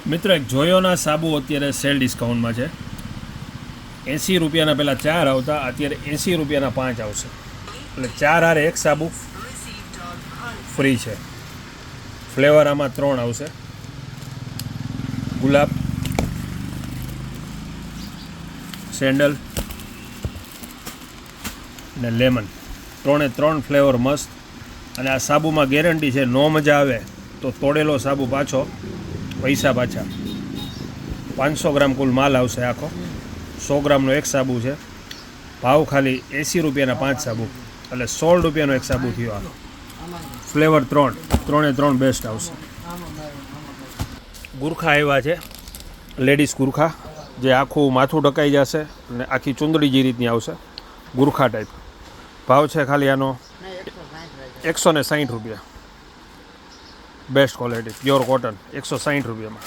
મિત્રો એક જોયોના સાબુ અત્યારે સેલ ડિસ્કાઉન્ટમાં છે. 80 રૂપિયાના પહેલાં 4 આવતા, અત્યારે 80 રૂપિયાના 5 આવશે. એટલે 4 હારે એક સાબુ ફ્રી છે. ફ્લેવર આમાં 3 આવશે: ગુલાબ, સેન્ડલ ને લેમન. 3 ફ્લેવર મસ્ત. અને આ સાબુમાં ગેરંટી છે, નો મજા આવે તો તોડેલો સાબુ પાછો, પૈસા પાછા. 500 ગ્રામ કુલ માલ આવશે આખો. 100 ગ્રામનો એક સાબુ છે. ભાવ ખાલી 80 રૂપિયાના 5 સાબુ, એટલે 16 રૂપિયાનો એક સાબુ થયો. આ ફ્લેવર 3 બેસ્ટ આવશે. ગુરખા આવ્યા છે, લેડીઝ ગુરખા, જે આખું માથું ઢકાઈ જશે અને આખી ચુંદડી જે રીતની આવશે, ગુરખા ટાઈપ. ભાવ છે ખાલી આનો 160 રૂપિયા. બેસ્ટ ક્વોલિટી પ્યોર કોટન, 160 રૂપિયામાં.